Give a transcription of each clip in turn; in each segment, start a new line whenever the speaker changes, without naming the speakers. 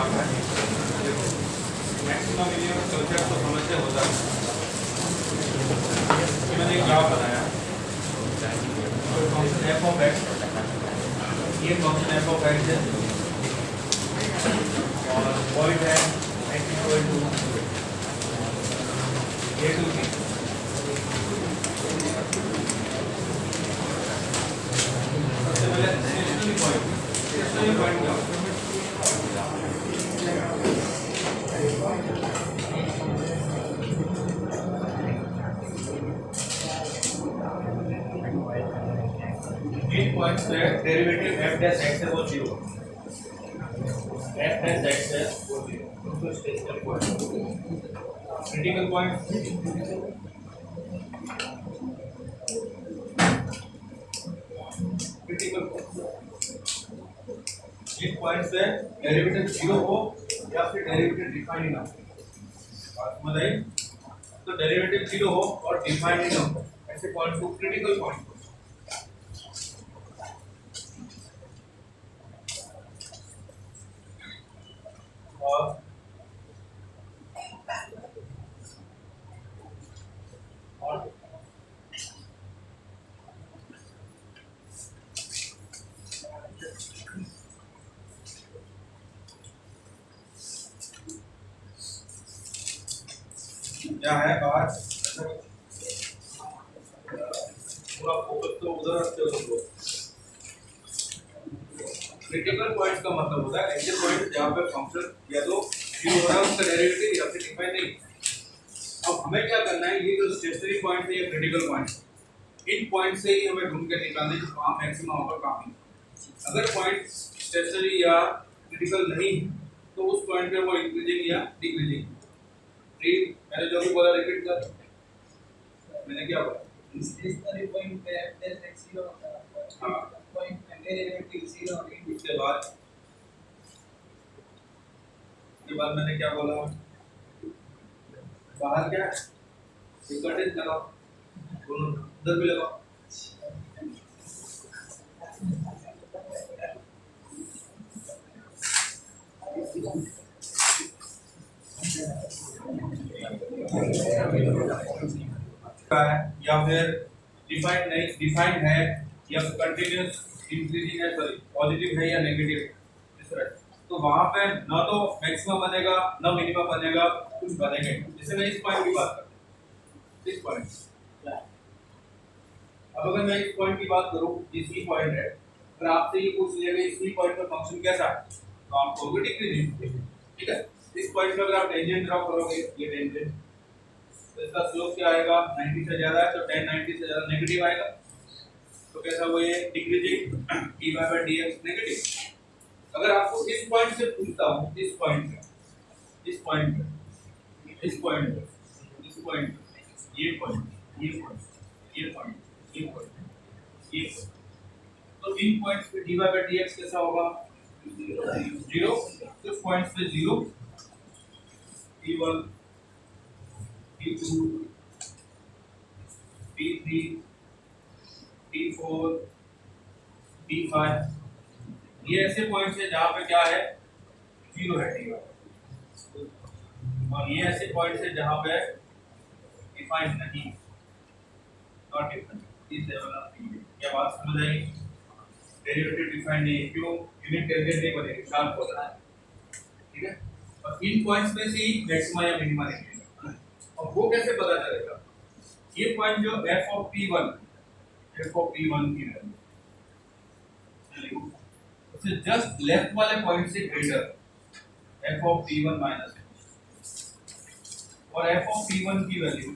यहाँ पर maximum minimum concept तो समझ से होता है। मैंने क्या बताया, फंक्शन एफ ऑफ एक्स, ये फंक्शन एफ ऑफ एक्स है और पॉइंट है x equal to a to b. सबसे पहले स्टेशनरी पॉइंट क्या होता है? इन पॉइंट्स पे डेरिवेटिव f डैश x है वो 0, f डैश x है वो 0, तो stationary point. Critical point, critical in points पे डेरिवेटिव 0 हो या फिर डेरिवेटिव डिफाइन ना हो, बात समझ आई? तो डेरिवेटिव 0 हो और डिफाइन ना हो, ऐसे पॉइंट्स को क्रिटिकल पॉइंट। क्या है बात, पूरा फोकस तो उधर रखते हो तुम लोग। क्रिटिकल पॉइंट का मतलब होता है ऐसे पॉइंट जहाँ पे फंक्शन या तो 0 हो रहा है उसका डेरिवेटिव या फिर डिफाइन नहीं। अब हमें क्या करना है, ये जो स्टेशनरी पॉइंट है या क्रिटिकल पॉइंट, इन पॉइंट से ही हमें ढूंढ के निकालना है जो कहाँ मैक्सिमम होगा कहाँ नहीं। अगर पॉइंट स्टेशनरी या क्रिटिकल नहीं तो उस पॉइंट पे वो इंक्रीजिंग या डिक्रीजिंग। ठीक, मैंने जो भी बोला रिपीट कर, मैंने क्या बोला,
स्टेशनरी पॉइंट पे f डैश x 0 होता है,
हाँ
पॉइंट पे डेरिवेटिव 0 है।
उसके बाद मैंने क्या बोला, बाहर क्या है, कर्टेन लगाओ, दोनों उधर भी लगाओ। या फिर डिफाइन नहीं, डिफाइन है या फिर कंटिन्यूअस इंक्रीजिंग है, सॉरी पॉजिटिव है या नेगेटिव इस तरह। तो वहां पे ना तो मैक्सिमम बनेगा ना मिनिमम बनेगा, कुछ बनेगा। जैसे मैं इस पॉइंट की बात करता हूं, इस पॉइंट, अब अगर मैं इस पॉइंट की बात करूं, ये सी पॉइंट है, अगर आपसे ये पूछ लिया गया इस सी पॉइंट का फंक्शन कैसा है तो आप कहोगे डिक्रीजिंग। ठीक है, इस पॉइंट पे अगर आप टेंजेंट ड्रॉ करोगे, ये टेंजेंट, तो इसका स्लोप क्या आएगा, 90 से ज्यादा है तो tan 90 से ज्यादा नेगेटिव आएगा, तो कैसा हुआ ये decreasing, dy by dx negative. अगर आपको इस पॉइंट से पूछता हूं, इस पॉइंट पे, इस पॉइंट पे, इस पॉइंट पे, इस पॉइंट पे, ये पॉइंट, ये पॉइंट, ये पॉइंट, ये पॉइंट, ये पॉइंट, तो इन पॉइंट्स पे dy by dx कैसा होगा, 0। कुछ पॉइंट्स पे 0, p1 p2 p3 p4 p5, ये ऐसे पॉइंट्स हैं जहाँ पे क्या है 0 है dy, और ये ऐसे पॉइंट्स हैं जहाँ पे डिफाइन नहीं, नॉट डिफाइन। इस लेवल ऑफ क्या बात समझ आई? डेरिवेटिव डिफाइन नहीं, क्यों? यूनिट टेंजेंट नहीं बनेगी, शार्प हो रहा है। ठीक है, और इन पॉइंट्स में से ही मैक्सिमा या मिनिमा निकलेगा। और वो कैसे पता चलेगा? ये पॉइंट जो f of p1, f of p1 की वैल्यू उससे जस्ट लेफ्ट वाले पॉइंट से greater f of p1 minus, और f ऑफ p1 की वैल्यू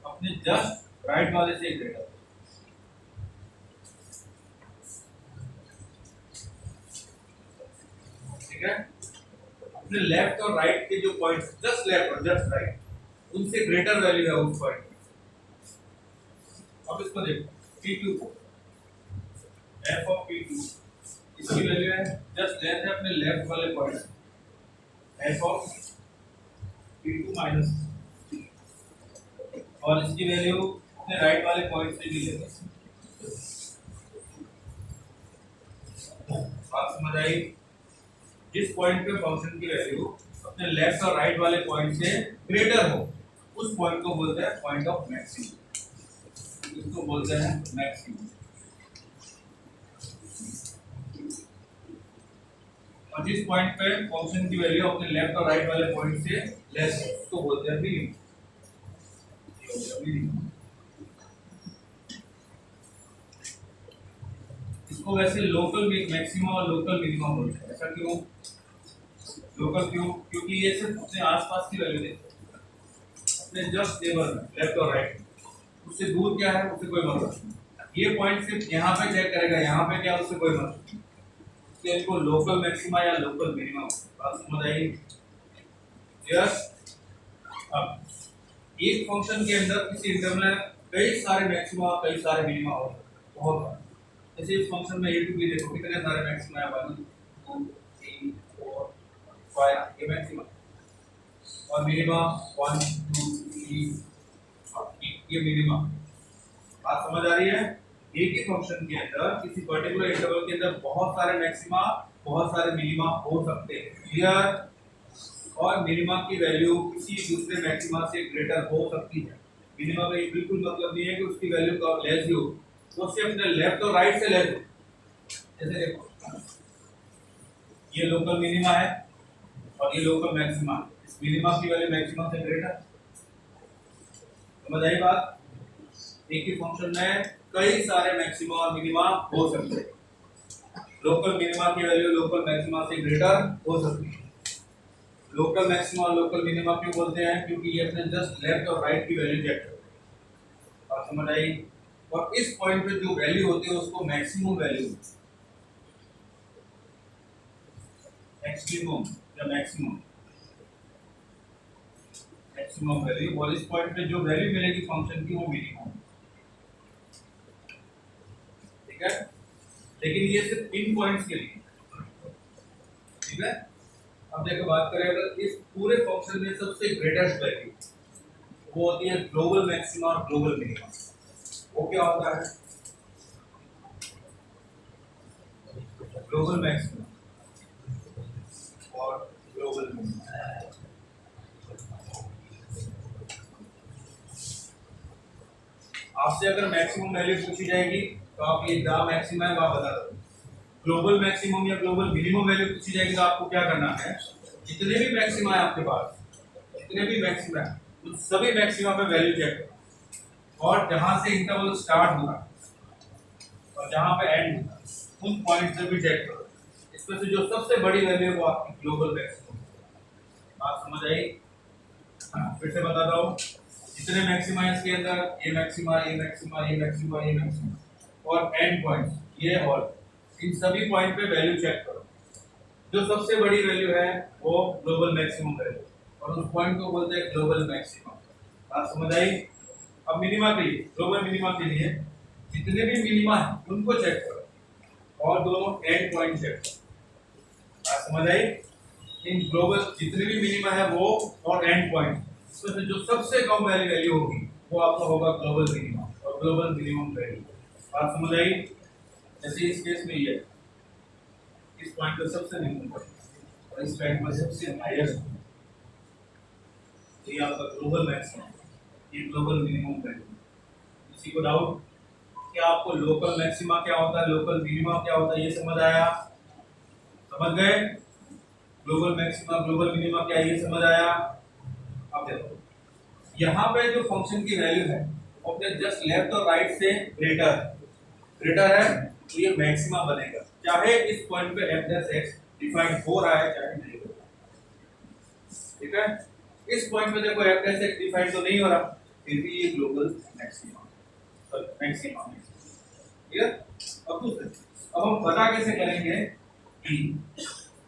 अपने जस्ट राइट वाले से ग्रेटर। ठीक है, अपने लेफ्ट और राइट के जो पॉइंट्स, जस्ट लेफ्ट और जस्ट राइट, उनसे ग्रेटर वैल्यू है उस पॉइंट। अब इसको देखो, p2 को f ऑफ p2 इसकी वैल्यू है जस्ट लेस है अपने लेफ्ट वाले point f of p2 minus, और इसकी वैल्यू अपने राइट वाले पॉइंट से भी लेगा। बात समझ आई? जिस पॉइंट पे फंक्शन की वैल्यू अपने लेफ्ट और राइट वाले पॉइंट से ग्रेटर हो, उस पॉइंट को बोलते हैं पॉइंट ऑफ मैक्सिमम। इसको बोलते हैं मैक्सिमम। और जिस पॉइंट पे फंक्शन की वैल्यू अपने लेफ्ट और राइट वाले पॉइंट से लेस हो, उसको बोलते हैं मिनिमम। इसको वैसे लोकल मैक्सिमम और लोकल मिनिमम बोलते हैं। ऐसा क्यों? लोकल क्यों? क्योंकि ये सिर्फ अपने आसपास की वैल्यू देते हैं, अपने जस्ट नेबर में लेफ्ट और राइट। उससे दूर क्या है उससे कोई मतलब नहीं। ये पॉइंट सिर्फ यहाँ पे चेक करेगा, यहाँ पे क्या, उससे कोई मतलब नहीं। इसलिए इनको लोकल मैक्सिमा या लोकल मिनिमम, बात समझ आई? यस। अब एक फंक्शन के अंदर किसी इंटरवल में कई सारे मैक्सिमा कई सारे मिनिमा हो सकते हैं, बहुत सारे। जैसे इस फंक्शन में a to b देखो कितने सारे मैक्सिमा है, 1 2 3 4 5, ये मैक्सिमा। और मिनिमा 1 2 3, ये मिनिमा। बात समझ आ रही है? एक ही फंक्शन के अंदर किसी पर्टिकुलर इंटरवल के अंदर बहुत सारे मैक्सिमा बहुत सारे मिनिमा हो सकते हैं। क्लियर? और मिनिमा की वैल्यू किसी दूसरे मैक्सिमा से ग्रेटर हो सकती है। मिनिमा का ये बिल्कुल मतलब नहीं है कि उसकी वैल्यू का लेस हो, वो सिर्फ अपने लेफ्ट और राइट से लेस हो। जैसे देखो, ये लोकल मिनिमा है और ये लोकल मैक्सिमा। इस मिनिमा की वैल्यू मैक्सिमा से ग्रेटर। समझ आई बात? एक ही फंक्शन में कई सारे मैक्सिमा और मिनिमा हो सकते हैं। लोकल मिनिमा की वैल्यू लोकल मैक्सिमा से ग्रेटर हो सकती है। लोकल मैक्सिमा और लोकल मिनिमा क्यों बोलते हैं? क्योंकि ये अपने जस्ट लेफ्ट और राइट की वैल्यू चेक करते हैं। बात समझ आई? और इस पॉइंट पे जो वैल्यू होती है उसको मैक्सिमम वैल्यू, मैक्सिमम या मैक्सिमम मैक्सिमम वैल्यू, और इस पॉइंट पे जो वैल्यू मिलेगी फंक्शन की वो मिनिमम। ठीक है? लेकिन ये सिर्फ इन पॉइंट्स के लिए। ठीक है? अब देखो बात करें अगर इस पूरे फंक्शन में सबसे ग्रेटेस्ट वैल्यू, वो होती है ग्लोबल मैक्सिमा और ग्लोबल मिनिमा। वो क्या होता है? ग्लोबल मैक्सिमा और ग्लोबल मिनिमा। आपसे अगर मैक्सिमम वैल्यू पूछी जाएगी तो आप ये जहां मैक्सिमा है वहां बता दो। ग्लोबल मैक्सिमम या ग्लोबल मिनिमम वैल्यू पूछी जाएगी तो आपको क्या करना है? जितने भी मैक्सिमा है आपके पास, जितने भी मैक्सिमा है उन सभी मैक्सिमा पे वैल्यू चेक करो, और जहां से इंटरवल स्टार्ट हुआ और जहां पे एंड हुआ उन पॉइंट से भी चेक करो। इसमें से जो सबसे बड़ी वैल्यू है वो आपकी ग्लोबल मैक्सिमम। बात समझ आई? फिर से बताता हूँ, जितने मैक्सिमा है इसके अंदर, ये मैक्सिमा ये मैक्सिमा ये मैक्सिमा ये मैक्सिमा और एंड पॉइंट्स ये, और इन सभी पॉइंट पे वैल्यू चेक करो। जो सबसे बड़ी वैल्यू है वो ग्लोबल मैक्सिमम वैल्यू, और उस पॉइंट को बोलते हैं ग्लोबल मैक्सिमम। बात समझ आई? अब मिनिमा के लिए, ग्लोबल मिनिमा के लिए जितने भी मिनिमा है उनको चेक करो और दोनों एंड पॉइंट चेक करो। बात समझ आई? इन ग्लोबल जितने भी मिनिमा है वो और एंड पॉइंट, इसमें से जो सबसे कम वैल्यू होगी वो आपका होगा ग्लोबल मिनिमा और ग्लोबल मिनिमम वैल्यू। बात समझ आई? जैसे इस केस में ये इस पॉइंट पर सबसे मिनिमम पॉइंट और इस पॉइंट पर सबसे हाईएस्ट, ये आपका ग्लोबल मैक्सिमम, ये ग्लोबल मिनिमम वैल्यू। किसी को डाउट? क्या आपको लोकल मैक्सिमा क्या होता है, लोकल मिनिमा क्या होता है, ये समझ आया? समझ गए? ग्लोबल मैक्सिमा ग्लोबल मिनिमा क्या है ये समझ आया? अब देखो यहाँ पे जो फंक्शन की वैल्यू है वो अपने जस्ट लेफ्ट और राइट से ग्रेटर है, तो ये मैक्सिमा बनेगा, चाहे इस पॉइंट पे f(x) डिफाइन हो रहा है चाहे नहीं हो रहा। ठीक है? इस पॉइंट पे देखो f(x) डिफाइन तो नहीं हो रहा, फिर भी ये global maxima, sorry maxima. Clear? अब हम पता कैसे करेंगे कि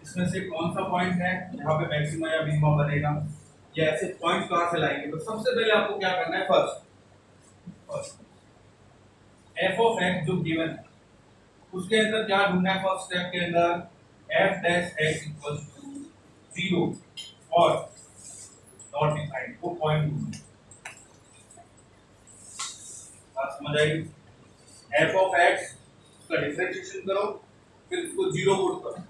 इसमें से कौन सा पॉइंट है जहाँ पे मैक्सिमा या मिनिमा बनेगा, या ऐसे पॉइंट कहाँ से लाएंगे? तो सबसे पहले आपको क्या करना है, फर्स्ट f(x) जो गिवन है उसके अंदर क्या ढूंढना है? फर्स्ट स्टेप के अंदर f(x) 0 और नॉट डिफाइंड, वो पॉइंट ढूंढना। बात समझ आई? f(x) का डिफरेंशिएशन करो, फिर उसको 0 पुट करो,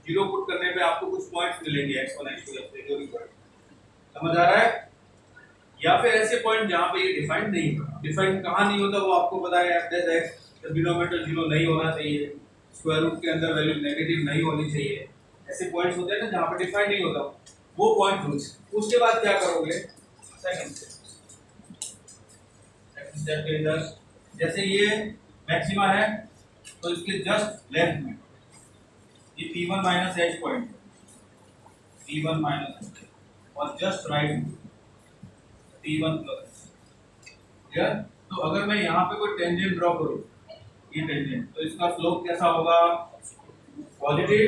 जीरो पुट करने पे आपको कुछ पॉइंट्स मिलेंगे एक्सपोनेंशियल से जो भी पॉइंट, समझ आ रहा है? या फिर ऐसे पॉइंट जहां पे ये डिफाइंड नहीं होता, डिफाइंड कहां नहीं होता वो आपको पता है, f dash x the denominator zero नहीं होना चाहिए, स्क्वायर रूट के अंदर वैल्यू नेगेटिव नहीं होनी चाहिए, ऐसे पॉइंट्स होते हैं ना जहां पे डिफाइंड नहीं होता, वो पॉइंट चूज। उसके बाद क्या करोगे, सेकंड स्टेप के अंदर जैसे ये मैक्सिमा है तो इसके जस्ट लेफ्ट में ये p1 minus h point, p1 minus h और जस्ट राइट में p1 प्लस, क्लियर? तो अगर मैं यहाँ पे कोई टेंजेंट ड्रॉ करूँ, ये टेंजेंट, तो इसका स्लोप कैसा होगा, पॉजिटिव।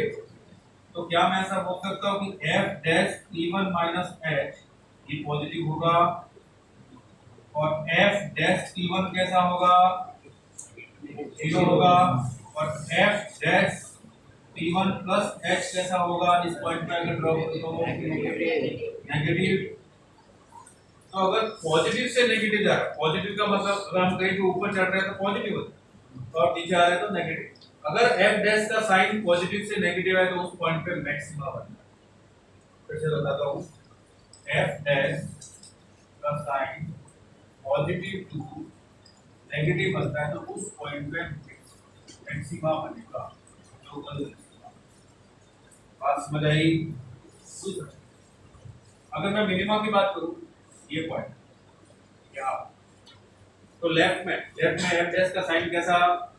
तो क्या मैं ऐसा बोल सकता हूँ कि f dash p1 minus h ये पॉजिटिव होगा और f डैश p1 कैसा होगा, जीरो होगा, और f dash p1 plus h कैसा होगा, इस पॉइंट पे अगर ड्रॉ करूं तो नेगेटिव। तो अगर पॉजिटिव से नेगेटिव जा रहा है, पॉजिटिव का मतलब अगर हम कहीं पे ऊपर चढ़ रहे हैं तो पॉजिटिव होता है और नीचे आ रहे हैं तो नेगेटिव। अगर f डैश का साइन पॉजिटिव से नेगेटिव है तो उस पॉइंट पे मैक्सिमा बनता है। फिर से बताता हूँ, f डैश का साइन पॉजिटिव टू नेगेटिव बनता है तो उस पॉइंट पे मैक्सिमा बनेगा, लोकल मैक्सिमा। बात समझ आई? अगर मैं मिनिमा की बात करूं, ये पॉइंट यहाँ, तो लेफ्ट में f डैश का साइन कैसा,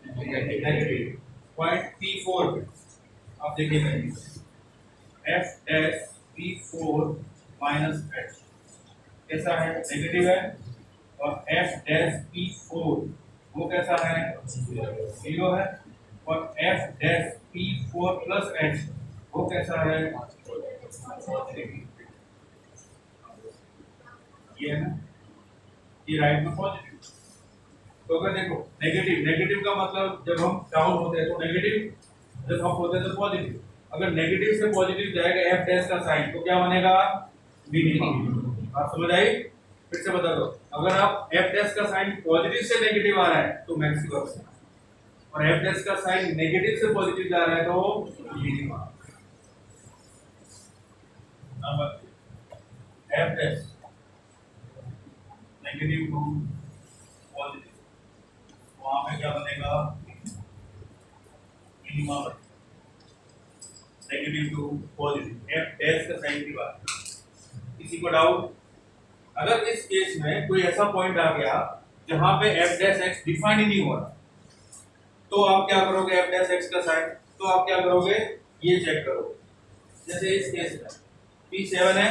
नेगेटिव। पॉइंट p4 पे आप देखिए f dash p4 minus h कैसा है, नेगेटिव है, और f डैश p4 वो कैसा है, जीरो है, और f dash p4 plus h वो कैसा है, ये है ना, ये राइट में पॉजिटिव। तो अगर देखो नेगेटिव का मतलब जब हम डाउन होते हैं तो नेगेटिव, जब अप होते हैं तो पॉजिटिव। अगर नेगेटिव से पॉजिटिव जाएगा f डैश का साइन तो क्या बनेगा, मिनिमा। आप समझ आई? फिर से बता दो, अगर आप f डैश का साइन पॉजिटिव से नेगेटिव आ रहा है तो मैक्सिमम, और f डैश का साइन नेगेटिव से पॉजिटिव जा रहा है तो minima. Number f dash negative to positive, वहां पे क्या बनेगा, मिनिमा बनेगा। Negative to positive f dash का साइन की बात, किसी को डाउट? अगर इस केस में कोई ऐसा पॉइंट आ गया जहां पे f डैश x डिफाइन ही नहीं हो रहा, तो आप क्या करोगे, f डैश x का साइन, तो आप क्या करोगे, ये चेक करोगे। जैसे इस केस में p7 है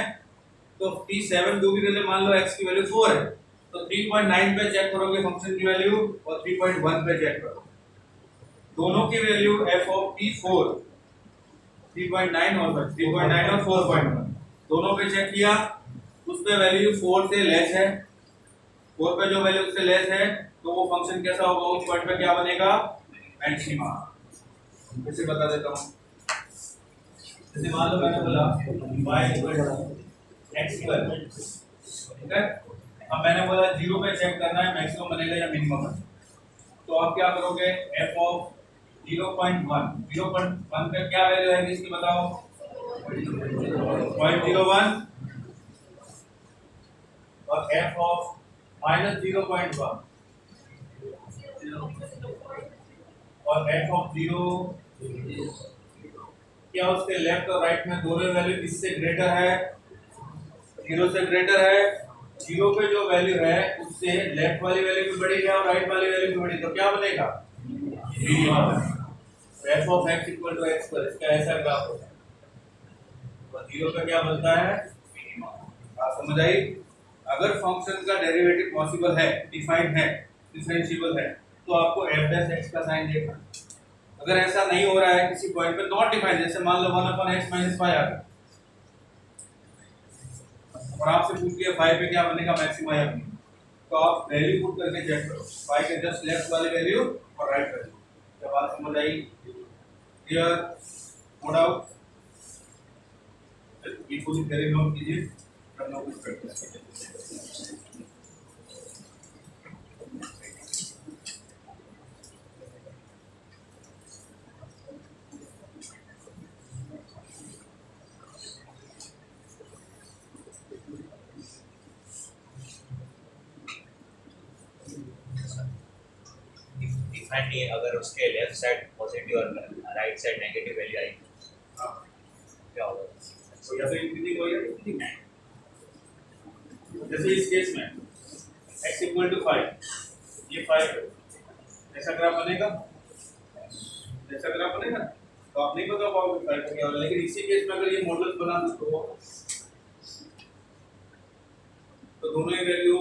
तो p7 जो भी वैल्यू, मान लो x की वैल्यू 4 है तो 3.9 पे चेक करोगे फंक्शन की वैल्यू, और 3.1 पे चेक करोगे दोनों की वैल्यू f ऑफ p4 3.9 और 3.9 और 4.1 दोनों पे चेक किया, उस पे वैल्यू 4 से लेस है, 4 पे जो वैल्यू उससे लेस है तो वो फंक्शन कैसा होगा, उस पॉइंट पे क्या बनेगा, मैक्सिमा। इसे बता देता हूं, जैसे मान लो मैंने बोला y x2, ठीक है, अब मैंने बोला 0 पे चेक करना है मैक्सिमम बनेगा या मिनिमम बनेगा, तो आप क्या करोगे, f ऑफ 0.1 पे क्या वैल्यू है इसकी बताओ, 0.01, और f ऑफ माइनस 0.1 और f ऑफ 0, क्या उसके लेफ्ट और राइट में दोनों वैल्यू किससे ग्रेटर है, 0 से ग्रेटर है। 0 पे जो वैल्यू है उससे लेफ्ट वाली वैल्यू भी बड़ी है और राइट वाली वैल्यू भी बड़ी, तो क्या बनेगा, मिनिमा बनेगा। f of x equal to x पर इसका ऐसा ग्राफ होता है, तो 0 पे क्या बनता है, मिनिमा। आप समझ आई? अगर फंक्शन का डेरिवेटिव पॉसिबल है, डिफाइंड है, डिफरेंशिएबल है, तो आपको f डैश x का साइन देखना। अगर ऐसा नहीं हो रहा है किसी पॉइंट पे, नॉट डिफाइंड, जैसे मान लो 1/x - 5 आ गया और आपसे पूछ लिया 5 पे क्या बनेगा, मैक्सिमा या मिनिमा, तो आप वैल्यू पुट करके चेक करो, 5 के जस्ट लेफ्ट वाली वैल्यू और राइट वैल्यू। क्या बात समझ आई? क्लियर? No doubt? ये पूरी थ्योरी नोट कीजिए, हम लोग कुछ प्रैक्टिस करेंगे।
डिफाइन नहीं है, अगर उसके लेफ्ट साइड पॉजिटिव और राइट साइड नेगेटिव वैल्यू आई
हाँ
क्या होगा?
तो या तो इंक्रीजिंग हो या डिक्रीजिंग। जैसे इस केस में x इक्वल टू 5, ये 5 है, ऐसा ग्राफ बनेगा, ऐसा ग्राफ बनेगा तो आप नहीं बता पाओगे 5 क्या होगा। लेकिन इसी केस में अगर ये मॉडल बना दो तो दोनों ही वैल्यू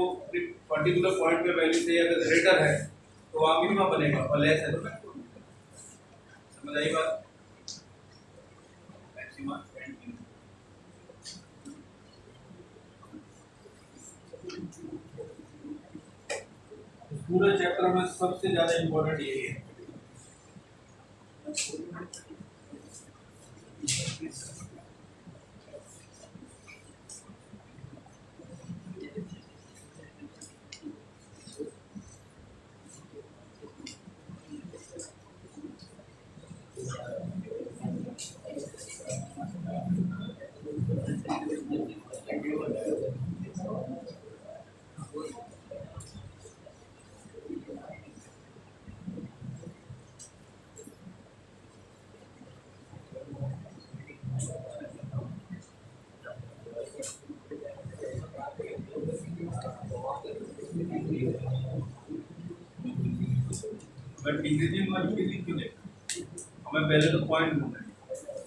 पर्टिकुलर पॉइंट पे वैल्यू से अगर ग्रेटर है तो वहाँ मिनिमम बनेगा और लेस है तो मैक्सिमम। समझ आई बात? Maximum and minimum. पूरे चैप्टर में सबसे ज्यादा इंपॉर्टेंट यही है। बट डिक्रीजिंग और इंक्रीजिंग क्यों नहीं? हमें पहले तो पॉइंट ढूंढना है,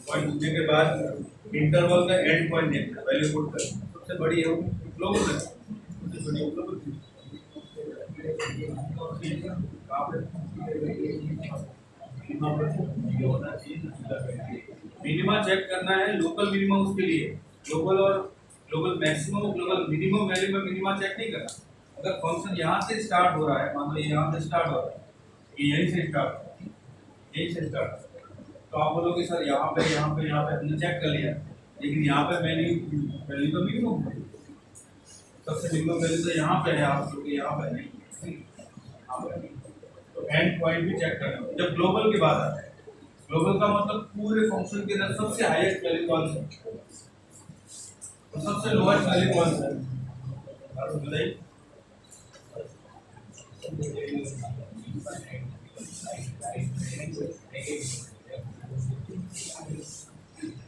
पॉइंट ढूंढने के बाद इंटरवल का एंड पॉइंट देखना है, वैल्यू पुट कर। सबसे बड़ी है ग्लोबल है, सबसे बड़ी ग्लोबल मिनिमा चेक करना है, लोकल मिनिमम उसके लिए ग्लोबल और global maximum global minimum value में मिनिमा चेक नहीं करना। अगर फंक्शन यहाँ से स्टार्ट हो रहा है, मान लो यहाँ से स्टार्ट हो रहा है, ये यहीं से स्टार्ट, यहीं से स्टार्ट, तो आप बोलोगे सर यहाँ पे हमने चेक कर लिया, लेकिन यहाँ पे वैल्यू तो मिनिमम है, सबसे मिनिमम वैल्यू तो यहाँ पे है, आप लोग यहाँ पे नहीं, यहाँ पे नहीं। तो एंड पॉइंट भी चेक करना। जब ग्लोबल की बात आती है, ग्लोबल का मतलब पूरे फंक्शन के अंदर सबसे हाईएस्ट वैल्यू कौन सा और सबसे लोएस्ट वैल्यू कौन सा है, बताइए।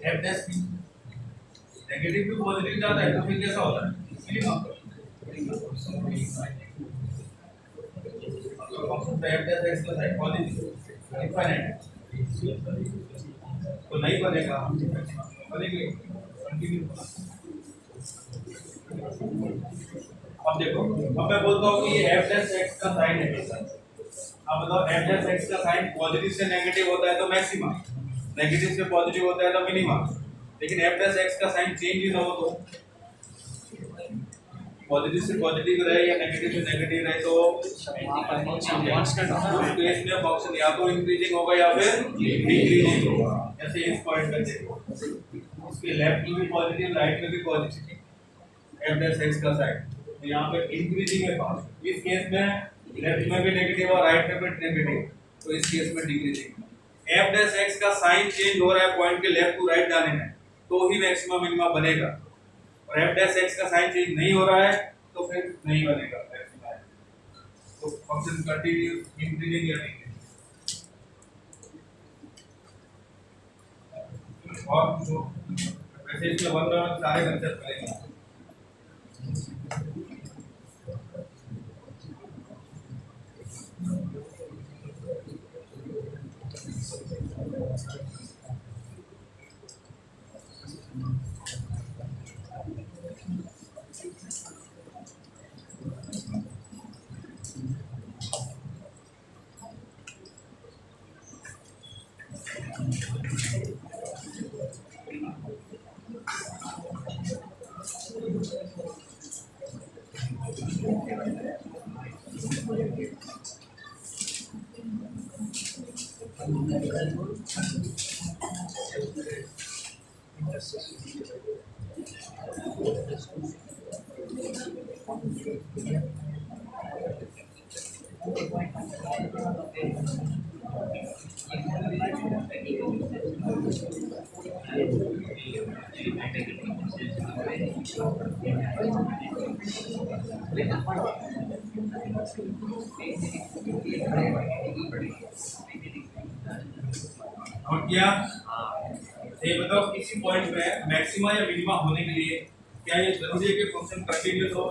F dash negative to positive जाता है तो फिर कैसा होता है? मिनिमम। फंक्शन पे एफ डैश एक्स प्लस आई पॉजिटिव इनफाइनाइट तो नहीं बनेगा, बनेगी कंटिन्यू। अब देखो, अब मैं बोलता हूँ कि ये एफ डैश एक्स का साइन है। अब बताओ एफ डैश एक्स का साइन पॉजिटिव से नेगेटिव होता है तो मैक्सिमम, नेगेटिव से पॉजिटिव होता है तो मिनिमम। लेकिन एफ डैश एक्स का साइन चेंज ही ना हो तो पॉजिटिव से पॉजिटिव रहे या नेगेटिव से नेगेटिव रहे तो कांस्टेंट होगा। उस केस में फंक्शन या तो इंक्रीजिंग होगा या फिर डिक्रीजिंग होगा। जैसे इस पॉइंट पे देखो, उसके लेफ्ट में भी पॉजिटिव, राइट में भी पॉजिटिव, एफ डैश एक्स का साइन तो यहाँ पे इंक्रीजिंग है फंक्शन। इस केस में लेफ्ट में भी नेगेटिव और राइट में भी नेगेटिव, तो इस केस में डिक्रीजिंग। एफ डैश एक्स का साइन चेंज हो रहा है पॉइंट के लेफ्ट टू राइट जाने में तो ही मैक्सिमम मिनिमम बनेगा, और एफ डैश एक्स का साइन चेंज नहीं हो रहा है तो फिर नहीं बनेगा मैक्सिमम। तो फंक्शन कंटिन्यूअस इंक्रीजिंग या डिक्रीजिंग। और जो वैसे इसमें 1 बाय 1 सारे कंसेप्ट करेंगे। और क्या ये बताओ किसी पॉइंट पे मैक्सिमा या मिनिमा होने के लिए क्या ये जरूरी है कि फंक्शन कंटीन्यूअस हो?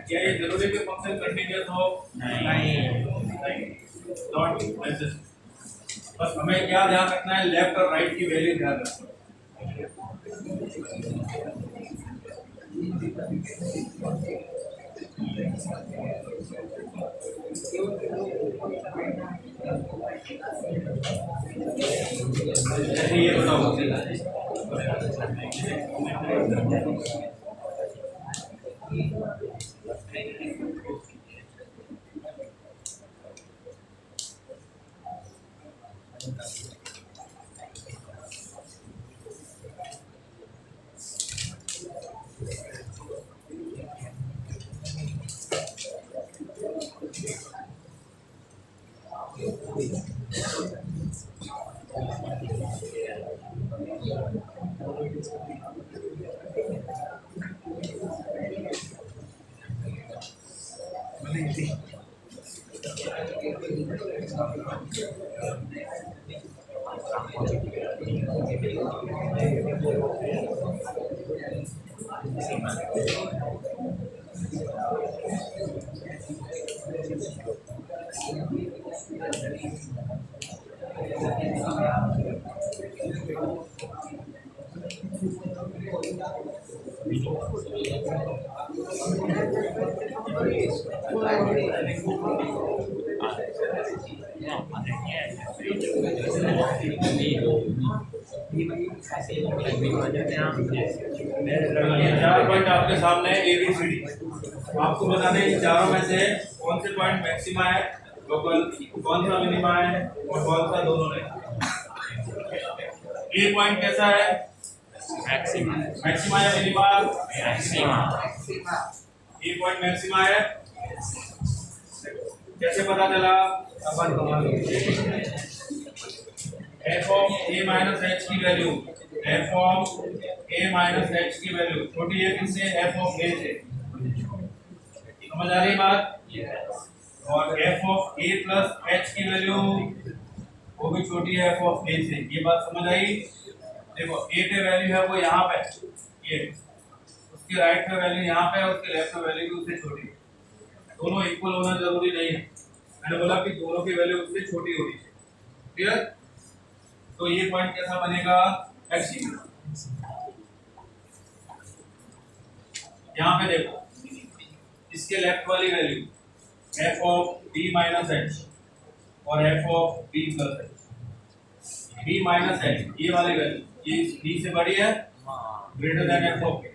क्या ये जरूरी है कि फंक्शन कंटीन्यूअस हो? नहीं, नॉट नेसेसरी। बस हमें क्या ध्यान रखना है, लेफ्ट और राइट की वैल्यू ध्यान रखना है। जैसे ये बताओ ये चार पॉइंट आपके सामने है, ए बी सी डी। आपको बताने हैं इन चारों में से कौन से पॉइंट मैक्सिमा है, लोकल कौन सा मिनिमा है और कौन सा दोनों नहीं। ए पॉइंट कैसा है? मैक्सिमा। मैक्सिमा या minima? Maxima. A point maxima है। कैसे पता चला? F of A minus H की value, F of A minus H की वैल्यू छोटी है किससे? एफ ऑफ ए से। समझ आ रही बात? और F of A plus h की वैल्यू वो भी छोटी है एफ ऑफ ए से। ये बात समझ आई? देखो ए पे वैल्यू है वो यहाँ पे, ये उसके राइट पे वैल्यू यहाँ पे है, उसके लेफ्ट पे वैल्यू भी उससे छोटी है। दोनों इक्वल होना जरूरी नहीं है, मैंने बोला कि दोनों की वैल्यू उससे छोटी होनी चाहिए। क्लियर? तो ये पॉइंट कैसा बनेगा? मैक्सिमा। यहाँ पे देखो इसके लेफ्ट वाली value F of B minus H और F of B plus H. B minus H ये वाली वैल्यू ये बी से बड़ी है, greater than F of B,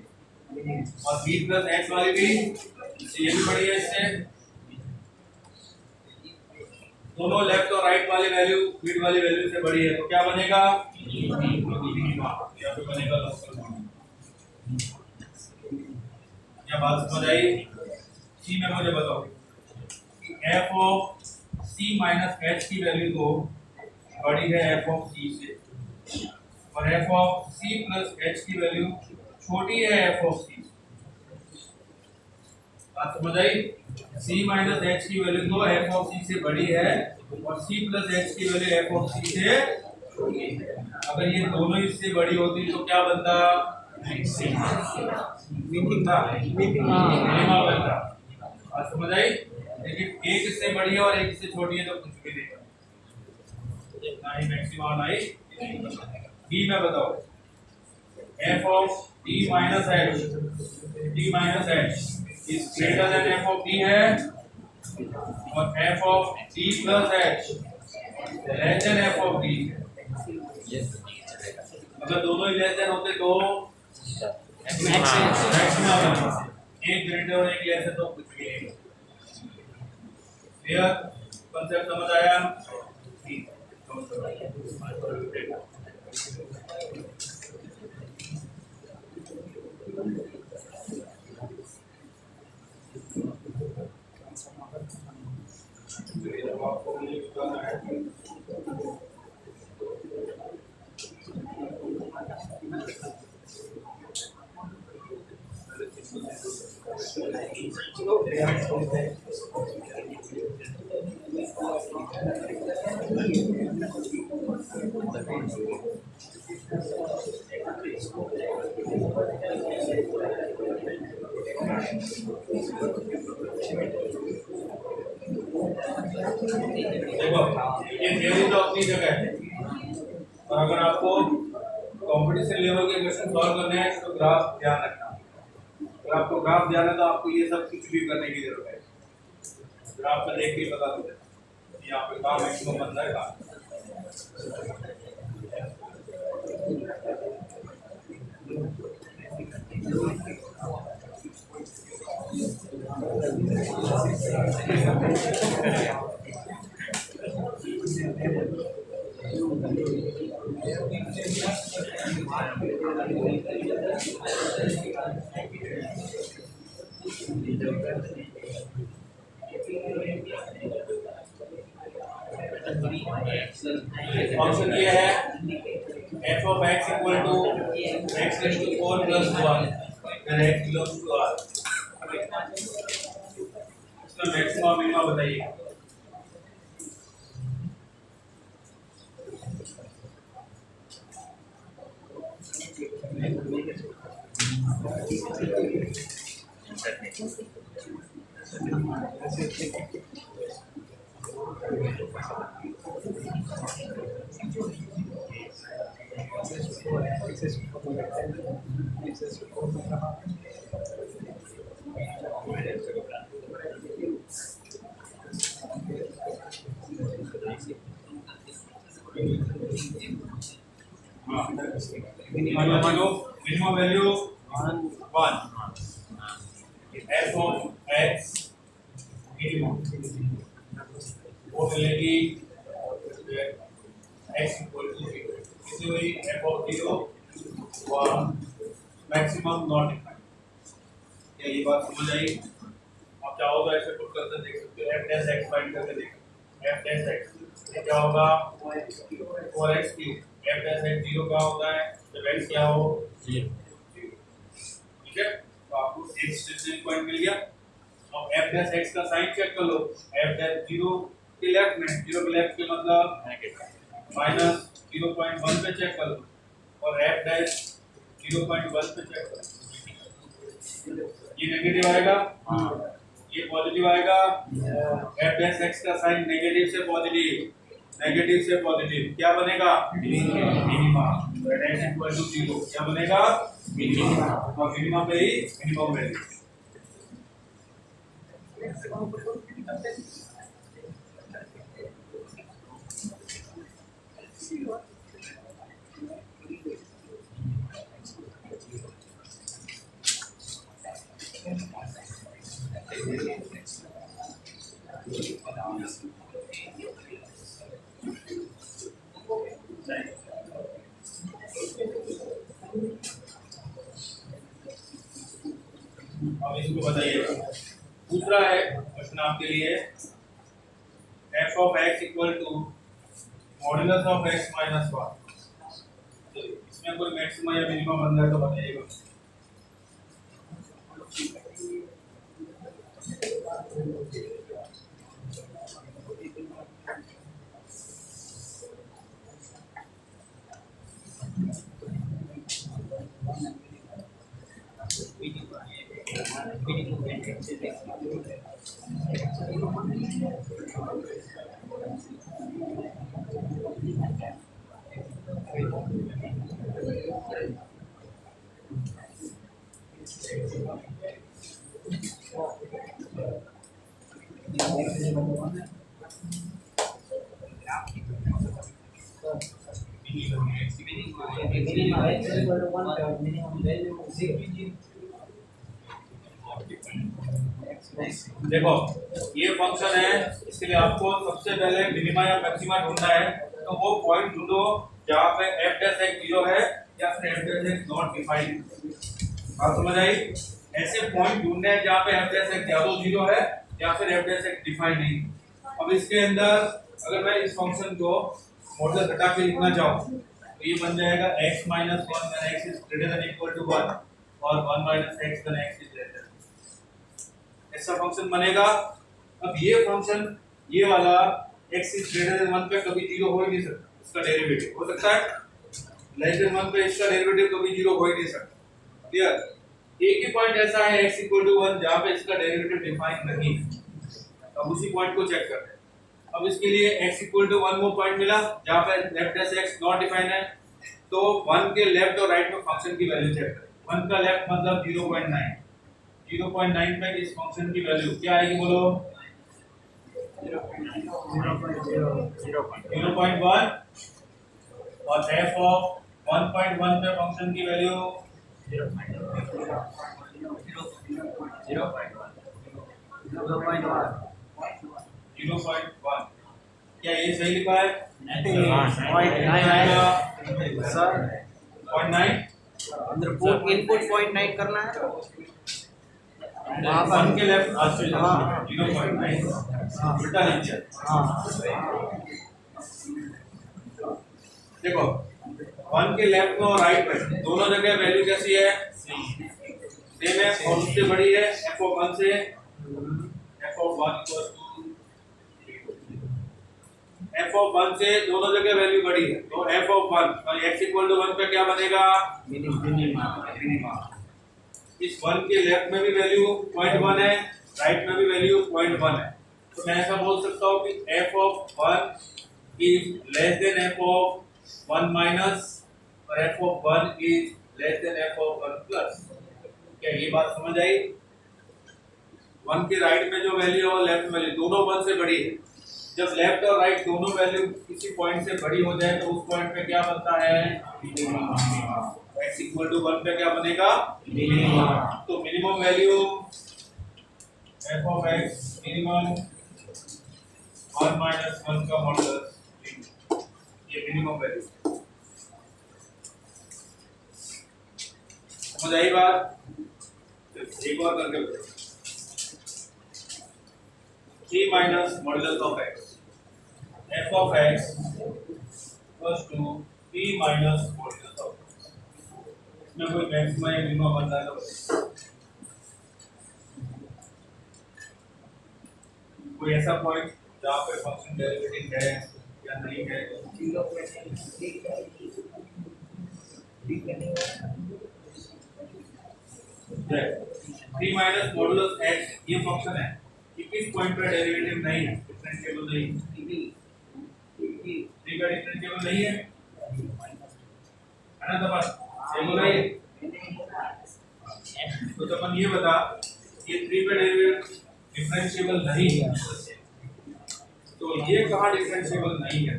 और बी प्लस एच वाली भी ये भी बड़ी है इससे। दोनों लेफ्ट और राइट वाली वैल्यू मिड वाली वैल्यू से बड़ी है, तो क्या बनेगा? या फिर बनेगा लोकल मिनिमा। क्या बात समझ आई? सी में मुझे बताओ f of c minus H की वैल्यू तो बड़ी है एफ ऑफ सी से, और F of c plus h की वैल्यू छोटी है एफ ऑफ सी से। बात समझ आई? सी माइनस एच की वैल्यू तो एफ ऑफ सी से बड़ी है और सी प्लस एच की वैल्यू एफ ऑफ सी से छोटी है। अगर ये दोनों इससे बड़ी होती तो क्या बनता? मिनिमा बनता। बात समझ आई? लेकिन एक इससे बड़ी है और एक इससे छोटी है तो कुछ भी नहीं, ना ही मैक्सिमा ना ही। बी में बताओ f of D minus H is greater than F of D है, और F of D plus H less than F of D. अगर दोनों ही लेस देन होते तो मैक्सिमा बनता, एक ग्रेटर और एक लेस है तो कुछ भी नहीं। क्लियर? कांसेप्ट समझ आया? आपको मुझे बताना है देखो ये थ्योरी तो अपनी जगह है, और अगर आपको कंपटीशन लेवल के क्वेश्चन सॉल्व करने हैं तो ग्राफ ध्यान रखना। अगर आपको ग्राफ ध्यान है तो आपको ये सब कुछ भी करने की जरूरत है। ग्राफ पर देख के पता चलता है यहाँ पे कहाँ मैक्सिमम बनता है कहाँ। फंक्शन ये है f of x equal to x raised to 4 plus 1 where x belongs to R। इसका मैक्सिमम मिनिमम बताइए। Minimum value 1 f of x minimum वो मिलेगी x इक्वल टू 0। इसी वही f of 0 1 maximum not defined. क्या ये बात समझ आई? आप चाहो तो ऐसे पुट करके देख सकते हो, f डैश x फाइंड करके देखो। f डैश x क्या होगा 4x cube. f dash x 0 का होता है जब x क्या हो 0। ठीक है, तो आपको एक स्टेशनरी पॉइंट मिल गया। अब f डैश x का साइन चेक कर लो। f डैश 0 के लेफ्ट में, 0 के लेफ्ट के मतलब माइनस 0.1 पे चेक कर लो, और f डैश 0.1 पे चेक कर लो। ये नेगेटिव आएगा, ये पॉजिटिव आएगा। f डैश x का साइन नेगेटिव से पॉजिटिव, नेगेटिव से पॉजिटिव क्या बनेगा मिनिमा। x इक्वल टू 0 क्या बनेगा मिनिमा, और मिनिमा पे ही मिनिमम वैल्यू। अब इसको बताइए। दूसरा है क्वेश्चन आपके लिए, f of x equal to modulus of x minus 1। इसमें कोई मैक्सिमम या मिनिमम बन रहा है तो बताइएगा। देखो ये फंक्शन है, इसके लिए आपको सबसे पहले मिनिमा या मैक्सिमा ढूंढना है। तो वो पॉइंट ढूंढो जहाँ पे f डैश x 0 है या फिर f dash x not defined. बात समझ आई? ऐसे पॉइंट ढूंढने हैं जहाँ पे f डैश x या तो 0 है या फिर f डैश x डिफाइंड नहीं। अब इसके अंदर अगर मैं इस फंक्शन को मॉडुलस हटा के लिखना चाहूँ तो ये बन जाएगा x minus 1 when x is greater than equal to 1 और 1 minus x when x is greater। ऐसा फंक्शन बनेगा। अब ये फंक्शन ये वाला x इज ग्रेटर देन 1 पे कभी जीरो हो ही नहीं सकता, इसका डेरिवेटिव हो सकता है, लेस देन 1 पे इसका डेरिवेटिव कभी जीरो हो ही नहीं सकता। क्लियर? एक ही पॉइंट ऐसा है x इक्वल टू 1 जहां पे इसका डेरिवेटिव डिफाइन नहीं है। अब उसी पॉइंट को चेक करते हैं। अब इसके लिए x इक्वल टू 1 वो पॉइंट मिला जहां पे left dash x not define है, तो 1 के लेफ्ट और राइट में फंक्शन की वैल्यू चेक करें। 1 का लेफ्ट मतलब 0.9, 0.9 पे इस फंक्शन की वैल्यू क्या आएगी बोलो? 0.1 और f ऑफ 1.1 पे फंक्शन की वैल्यू 0.1। क्या ये सही लिखा है?
सर
0.9
इनपुट 0.9 करना है।
वन के लेफ्ट 0.9 उल्टा नीचे। देखो 1 के लेफ्ट में और राइट में दोनों जगह वैल्यू कैसी है? सेम है, कौन से बड़ी है? f ऑफ 1 से f of 1 equal to f of 1 से दोनों जगह वैल्यू बड़ी है, तो f ऑफ 1 और x इक्वल टू 1 पे क्या बनेगा? मिनिमम। इस 1 के लेफ्ट में भी वैल्यू 0.1 है, राइट में भी वैल्यू 0.1 है, तो मैं ऐसा बोल सकता हूँ कि f of 1 is less than f of 1 minus और f of 1 is less than f of 1 plus. क्या ये बात समझ आई? 1 के राइट में जो वैल्यू है वो लेफ्ट में वैल्यू दोनों 1 से बड़ी है। जब लेफ्ट और राइट दोनों वैल्यू किसी पॉइंट से बड़ी हो जाए तो उस पॉइंट पे क्या बनता है? x इक्वल टू 1 पे क्या बनेगा? मिनिमम। तो minimum value f of x minimum 1 minus 1 का मॉडुलस, ये मिनिमम वैल्यू। समझ आई बात? एक और करके बताओ। 3 minus modulus of x f of x equals to 3 minus modulus of x। इसमें कोई मैक्सिमम या मिनिमम बनता है तो कोई ऐसा पॉइंट जहाँ पे फंक्शन डेरिवेटिव है या नहीं है? 3 माइनस मॉडुलस x ये फंक्शन है, किस पॉइंट पर डेरिवेटिव नहीं है, डिफरेंशिएबल नहीं है। 3 का डिफरेंशिएबल नहीं है ना? तो बस ये बोला ये। तो अपन ये बता ये 3 का डेरिवेटिव डिफरेंशिएबल नहीं है, तो ये कहाँ डिफरेंशिएबल नहीं है?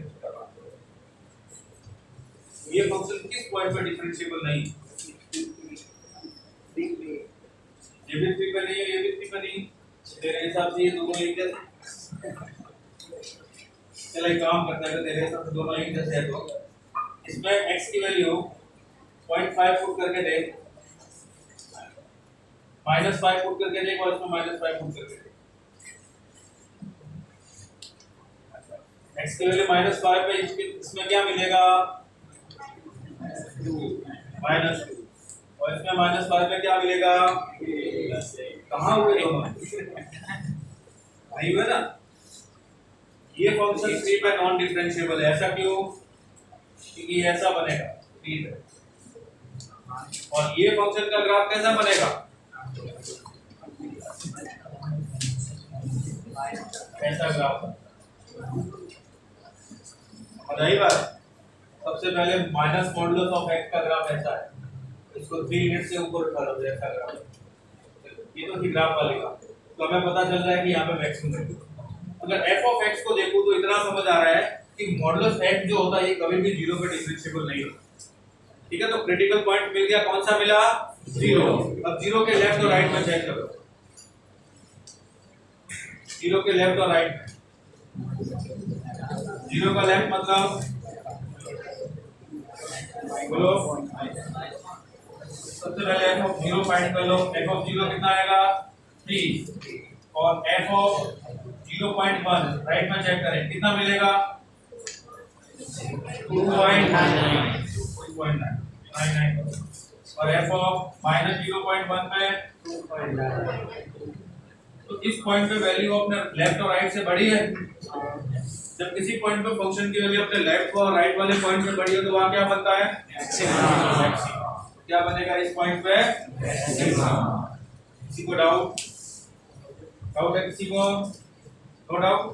ये फंक्शन किस पॉइंट पर डिफरेंशिएबल नहीं है? ये भी 3 पर नहीं है, ये भी 3 पर नहीं। तेरे हिसाब से ये दोनों एक जैसे, चल एक काम करते हैं, तेरे हिसाब से दोनों एक जैसे है तो इसमें x की वैल्यू 0.5 पुट करके दे, -5 पुट करके दे और इसमें -5 पुट करके दे। x की वैल्यू -5 पे इसमें क्या मिलेगा? 2 और इसमें -5 पे क्या मिलेगा? कहाँ हुए दोनों? नहीं हुए ना? ये फंक्शन 3 पे नॉन डिफरेंशिएबल है, ऐसा क्यों? क्योंकि ये ऐसा बनेगा 3 पे, और ये फंक्शन का ग्राफ कैसा बनेगा? ऐसा ग्राफ। समझ आई बात? सबसे पहले माइनस मॉडुलस ऑफ x का ग्राफ ऐसा है, इसको 3 यूनिट से ऊपर उठा लो, ऐसा ग्राफ। ये तो थी ग्राफ वाले का, तो हमें पता चल रहा है कि यहाँ पे मैक्सिमम है। अगर f ऑफ x को देखो तो इतना समझ आ रहा है कि मॉडुलस x जो होता है ये कभी भी 0 पे डिफरेंशिएबल नहीं होता। ठीक है, तो क्रिटिकल पॉइंट मिल गया, कौन सा मिला? 0। अब 0 के लेफ्ट और राइट में चेक करो, 0 के लेफ्ट और राइट में। 0 का लेफ्ट मतलब बोलो, सबसे पहले f ऑफ 0 फाइंड कर लो। f ऑफ 0 कितना आएगा? 3 और f ऑफ 0.1 राइट में चेक करें कितना मिलेगा? 2.99 और f ऑफ -0.1 पे 2.9, तो इस पॉइंट पे वैल्यू अपने लेफ्ट और राइट से बड़ी है। जब किसी पॉइंट पे फंक्शन की वैल्यू अपने लेफ्ट और राइट वाले पॉइंट से बड़ी है तो वहां क्या बनता है? क्या बनेगा इस पॉइंट पे? किसी को डाउट है? किसी को नो डाउट?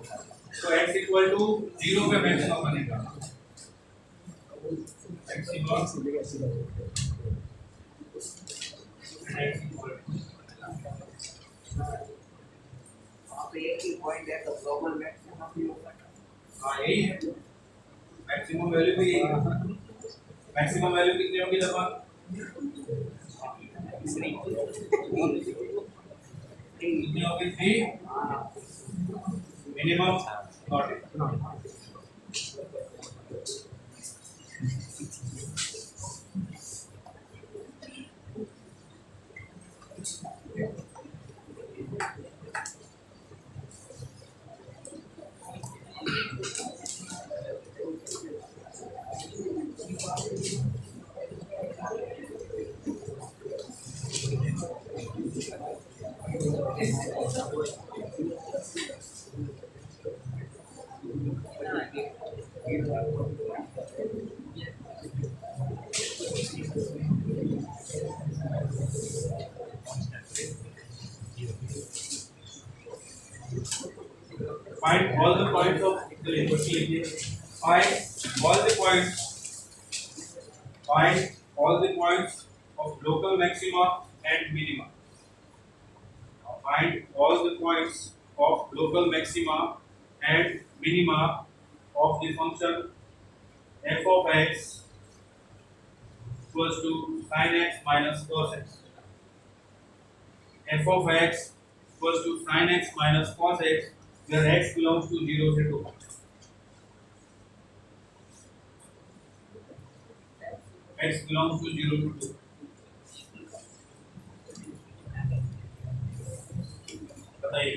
तो x इक्वल टू 0 पे मैक्सिमम बनेगा।
तो एक ही पॉइंट है तो ग्लोबल मैक्सिमम भी होगा।
हाँ यही है, मैक्सिमम वैल्यू भी यही है। मैक्सिमम वैल्यू कितनी होगी लगभग? कितनी होगी? 3 minimum not. Find all the points of find all the points of local maxima and minima. Find all the points of local maxima and minima of the function f of x equals to sin x minus cos x. F of x equals to sin x minus cos x, where x belongs to 0 से 2. X belongs to 0 to 2. बताइए।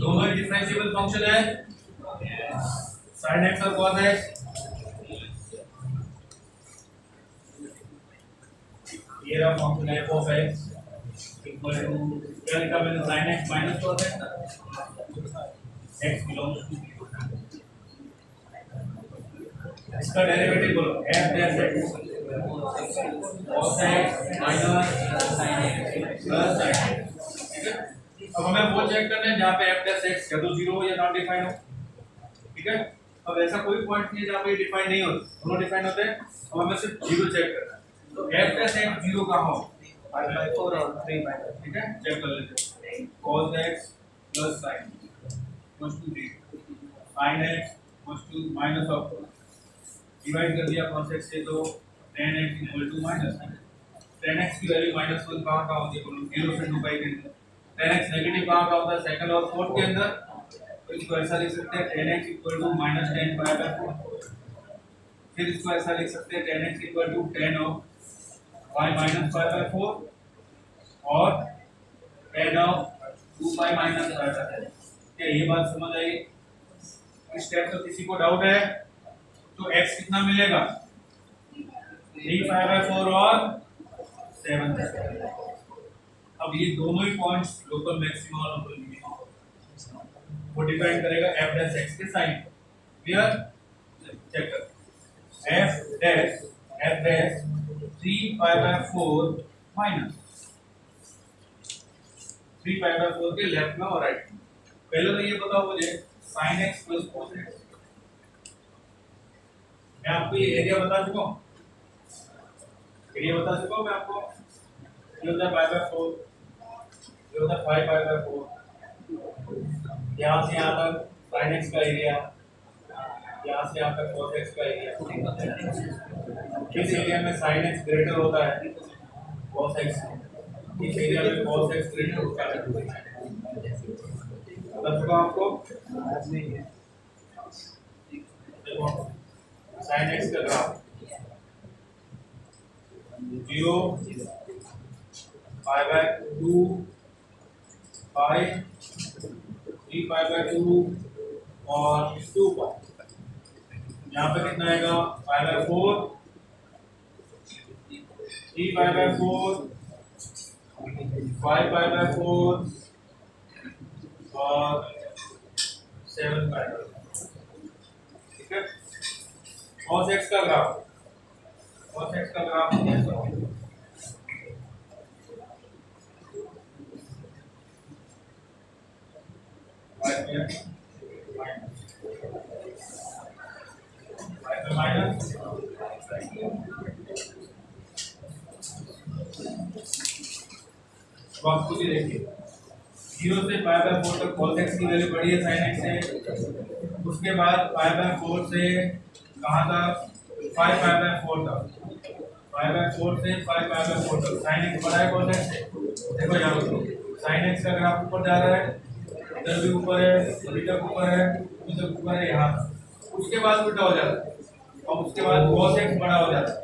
दोनों ही differentiable function है, sin x और cos x। ये रहा फंक्शन f of x equal to क्या लिखा मैंने? sin x minus cos x, x belongs to 0। इसका डेरिवेटिव बोलो, f dash x cos x minus sin x plus sin x। ठीक है, अब हमें वो चेक करना है जहाँ पे f डैश x या तो 0 हो या नॉट डिफाइन हो। ठीक है, अब ऐसा कोई पॉइंट नहीं है जहाँ पे डिफाइन नहीं हो, दोनों डिफाइन होते हैं। अब हमें सिर्फ 0 चेक करना है, तो f डैश x 0 कहाँ हो?
5/4 और 3/4।
ठीक है, चेक कर लेते हैं। cos x plus sin equals to 0, sin x equals to minus of divide कर दिया cos x से तो tan x equal to minus। tan x की वैल्यू -1 कहाँ होती है? 0 से 2 पाई के अंदर। tan x नेगेटिव कहाँ होता है? सेकंड और फोर्थ के अंदर। तो इसको ऐसा लिख सकते हैं tan x equal to -tan pi/4। फिर इसको ऐसा लिख सकते हैं tan x equal to tan of y minus pi/4 और tan of 2 pi minus pi/4। क्या ये बात समझ आई? इस स्टेप तो किसी को डाउट है? तो x कितना मिलेगा? 3 pi/4 और 7 pi/4। अब ये दोनों ही पॉइंट्स लोकल मैक्सिमा और लोकल मिनिमा वो डिपेंड करेगा f डैश x के साइन। क्लियर? चेक कर f dash 3 pi/4 minus 3 pi/4 के लेफ्ट में और राइट में। पहले तो ये बताओ मुझे sin x plus cos x। मैं आपको ये एरिया बता चुका हूँ, एरिया बता चुका हूँ मैं आपको। ये होता है pi/4, ये होता है 5 pi/4। यहाँ से यहाँ तक sin x का एरिया, यहाँ से यहाँ तक cos x का एरिया। किस एरिया में sin x ग्रेटर होता है cos x, किस एरिया में cos x ग्रेटर होता है? बता चुका आपको। देखो sin x का ग्राफ 0 pi/2 pi 3 pi/2 और 2 पाई। यहाँ पे कितना आएगा पाई by 4, 3 pi by 4, 5 pi by 4 और 7 पाई बाय 4। ठीक है। cos x का ग्राफ, cos x का ग्राफ कैसा होगा? माइनस तो आप खुद ही देखिए 0 से पाई बाय 4 तक cos x की वैल्यू बढ़ी है sin x से, उसके बाद पाई बाय 4 से कहाँ तक 5 पाई बाय 4 तक, पाई बाय 4 से 5 पाई बाय 4 तक sin x बढ़ा है cos x से। देखो यहाँ sin x का ग्राफ ऊपर जा रहा है, इधर भी ऊपर है, अभी तक ऊपर है, इधर ऊपर है, यहाँ तक। उसके बाद उल्टा हो जाता है और उसके बाद cos x बड़ा हो जाता है।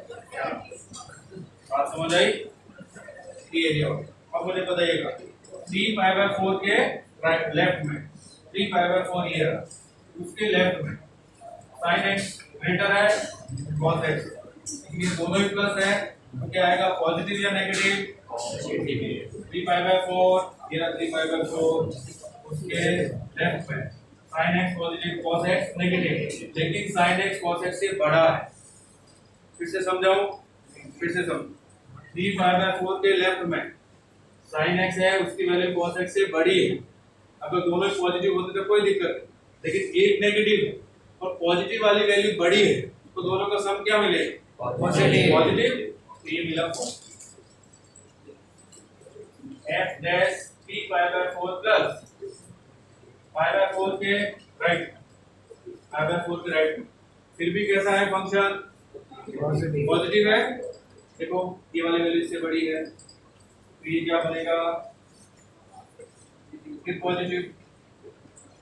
बात समझ आई? ये एरिया अब मुझे बताइएगा 3 पाई बाय 4 के राइट लेफ्ट में, 3 पाई बाय 4 ये रहा, उसके लेफ्ट में sin x ग्रेटर है cos x, ये दोनों ही प्लस है तो क्या आएगा पॉजिटिव या नेगेटिव? 3 पाई बाय 4 ये रहा 3 पाई बाय 4, उसके लेफ्ट में sin x positive cos x negative, लेकिन sin x cos x से बड़ा है। फिर से समझाऊं, फिर से समझ 3 पाई बाय 4 के लेफ्ट में sin x है, उसकी वैल्यू cos x से बड़ी है। अगर दोनों पॉजिटिव होते तो कोई दिक्कत नहीं, लेकिन एक नेगेटिव है और पॉजिटिव वाली वैल्यू बड़ी है तो दोनों का सम क्या मिलेगा? पॉजिटिव। तो ये मिला f dash 3 pi by 4 plus pi by 4 के राइट, पाई बाय 4 के राइट। फिर भी कैसा है फंक्शन? पॉजिटिव है। देखो ये वाली वैल्यू इससे बड़ी है तो ये क्या बनेगा? फिर पॉजिटिव,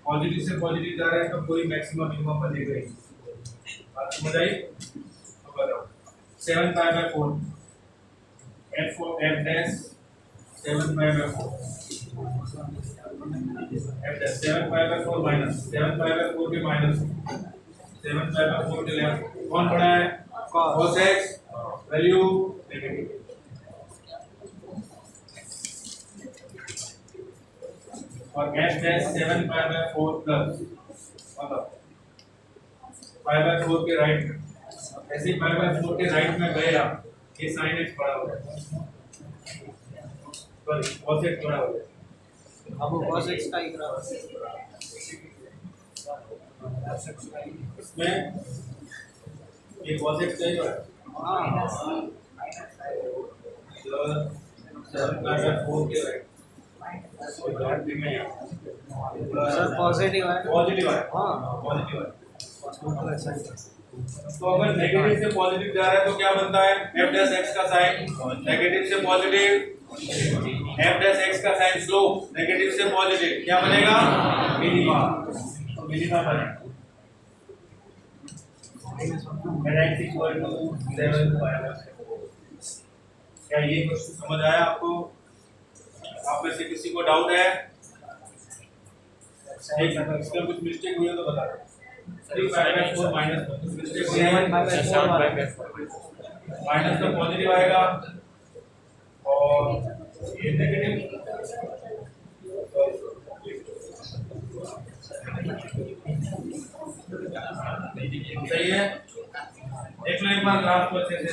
पॉजिटिव से पॉजिटिव जा रहा है तो कोई मैक्सिमम मिनिमम बनेगा ही। बात समझ आई? तो बताओ 7 pi by 4 f dash 7 pi by 4 f dash 7 pi by 4 minus 7 pi by 4 के माइनस 7 पाई बाय 4 के लेफ्ट कौन पड़ा है? cos x value negative. और f dash 7 pi by 4 plus मतलब पाई बाय 4 के राइट में, ऐसे ही पाई बाय 4 के राइट में गए आप, ये sin x बड़ा हो जाएगा, सॉरी cos x बड़ा हो जाएगा।
अब वो cos x का ही ग्राफ
इसमें ये cos x का ही है।
हाँ
7 पाई बाय 4 के राइट
सर पॉजिटिव है।
पॉजिटिव है।
हाँ
पॉजिटिव है। तो अगर नेगेटिव से पॉजिटिव जा रहा है तो क्या बनता है? f डैश x का साइन नेगेटिव से पॉजिटिव, f डैश x का साइन स्लोप नेगेटिव से पॉजिटिव क्या बनेगा? मिनिमा। तो मिनिमा बनेगा x equal to 7 pi by 4। क्या ये क्वेश्चन समझ आया आपको? आप में से किसी को डाउट है? इसमें कुछ मिस्टेक हुई हो तो बता दो। 3 पाई बाय 4 माइनस कुछ मिस्टेक हुई है? माइनस तो पॉजिटिव आएगा और ये नेगेटिव। सही है? देख लो एक बार ग्राफ को अच्छे से।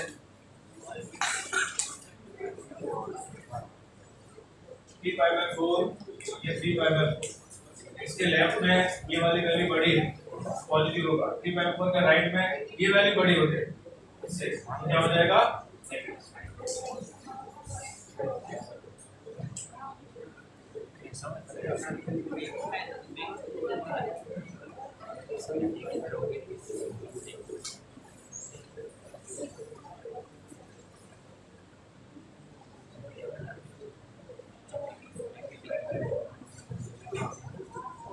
3 पाई बाय 4 ये 3 पाई बाय 4, इसके लेफ्ट में ये वाली वैल्यू बड़ी है पॉजिटिव होगा, 3 बाय 4 के राइट में ये वैल्यू बड़ी हो जाएगी, इससे क्या हो जाएगा?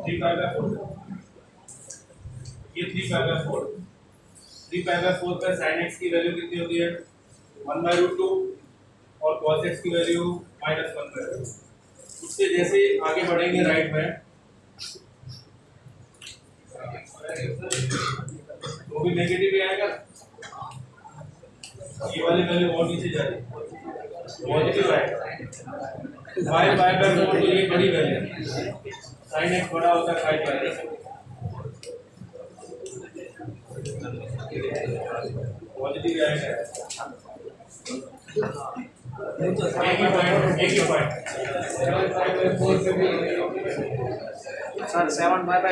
थ्री पाई बाय 4 ये 3 पाई बाय 4, 3 पाई बाय 4 पर sin x की वैल्यू कितनी होती है? 1/√2 और cos x की वैल्यू -1/2। उससे जैसे आगे बढ़ेंगे राइट में वो भी नेगेटिव ही आएगा। ये वाली वैल्यू और नीचे जा रही है, पॉजिटिव आएगा। 5/4 तो ये बड़ी वैल्यू है, sin x बड़ा होता है 5/4। पॉजिटिव आएगा। एक ही पॉइंट
7/4 पे भी सर 7/4 पे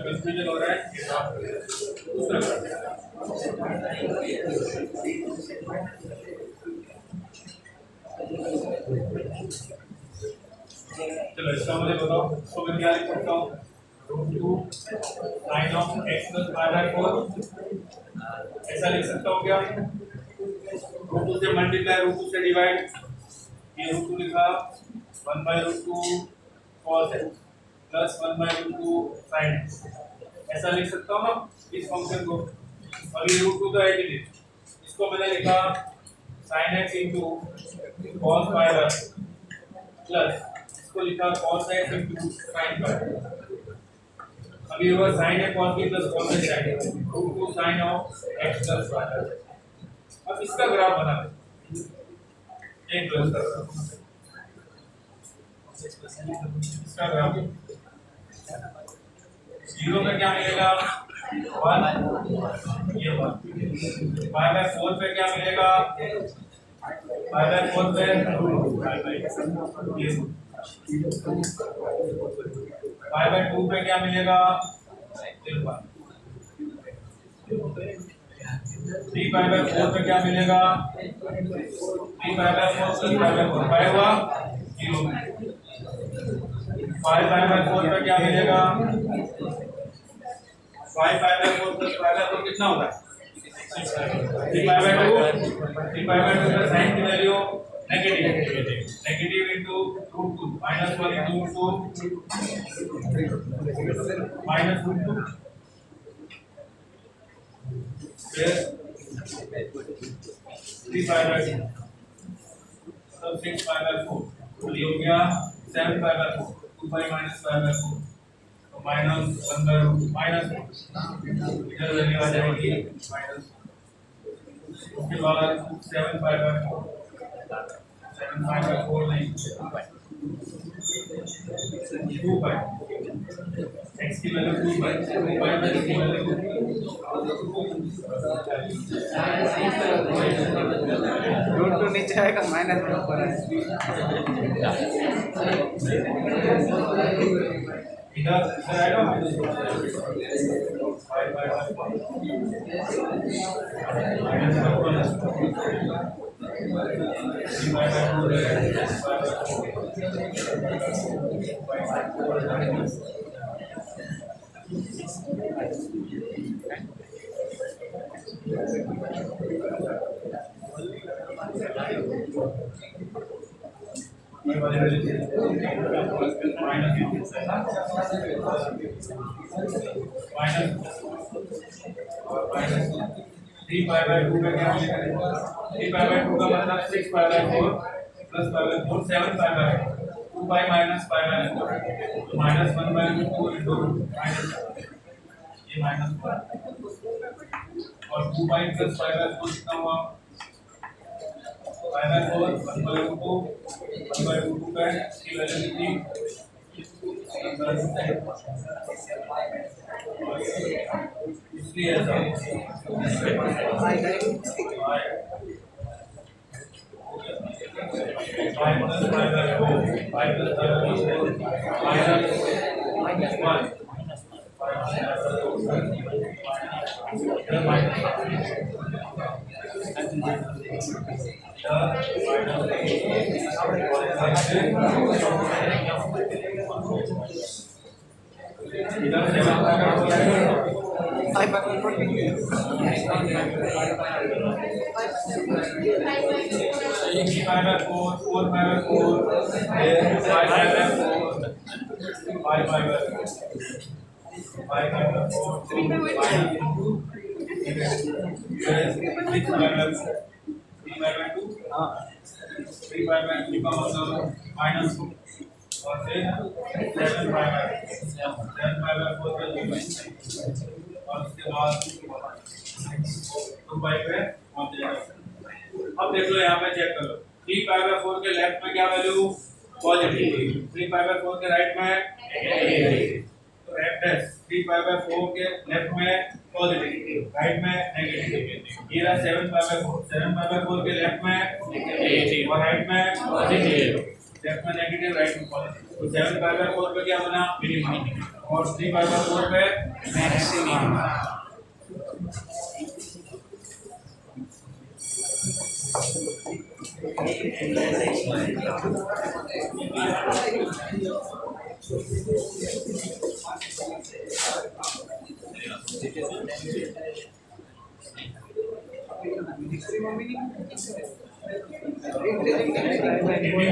कंफ्यूजन हो रहा है। दूसरा चलो इसका मुझे बताओ, इसको मैं क्या लिख सकता हूँ? √2 sin of x plus 5/4 ऐसा लिख सकता हूँ क्या? √2 से मल्टीप्लाई, √2 से डिवाइड, ये √2 लिखा, 1/√2 cos x plus 1/√2 sin x, ऐसा लिख सकता हूँ ना इस फंक्शन को। और ये √2 तो है कि नहीं, इसको मैंने लिखा sin x into cos 5/4 plus इसको लिखा cos x into sin 5। अभी होगा sin x cos b plus cos x sin √2 sin of x plus 5। अब इसका ग्राफ बना दे, एक प्लस का इसका ग्राफ 0 में क्या मिलेगा 1, ये 1। 5/4 पे क्या मिलेगा 5/4 पे ये 5/2 पे क्या मिलेगा 3/4 पे क्या मिलेगा 3/4 5 हुआ 0। 5/4 पे क्या मिलेगा 5/4 प्लस 5/4 कितना होता है 3/2 का साइन की वैल्यू नेगेटिव इनटू √2 -1 इनटू √2 -√2 फिर 3/2 सब 6/4 तो ये हो गया 7/4 2/5 -5/4 तो -1/√2 माइनस इधर वैल्यू आ जाएगी माइनस, उसके बाद 7/4 नहीं 2/, x की वैल्यू 2/, 2/, की वैल्यू
√2 नीचे आएगा माइनस में ऊपर है।
इधर आएगा -3/2 का क्या मिलेगा 3/2 का मतलब 6/4 प्लस 5/4 7/4 2/5 -5/4 तो -1/2 इनटू माइनस ये -1 और 2/5 प्लस 5/4 कितना हुआ 5/4 1/2 का इसकी वैल्यू कितनी इसलिए ऐसा 5 plus 5 by 4, 5 plus 5 by 4, minus 1. 5 minus 2 और फिर 7 5 और उसके बाद 2 5 है और अब देख लो यहाँ पे चेक कर लो 3 पाई बाय 4 के लेफ्ट में क्या वैल्यू पॉजिटिव 3 पाई बाय 4 के राइट में नेगेटिव तो f डैश 3 पाई बाय 4 के लेफ्ट में पॉजिटिव राइट में नेगेटिव ये रहा 7 पाई बाय 4 7 पाई बाय 4 के लेफ्ट में नेगेटिव और राइट में पॉजिटिव लेफ्ट में नेगेटिव राइट में पॉजिटिव तो 7 पाई बाय 4 पे क्या बना मिनिमम और 3 पाई बाय 4 पे मैक्सिमम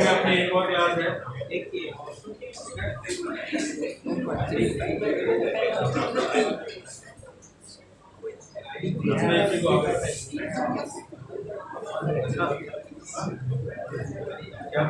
अपने एक और क्लास है क्या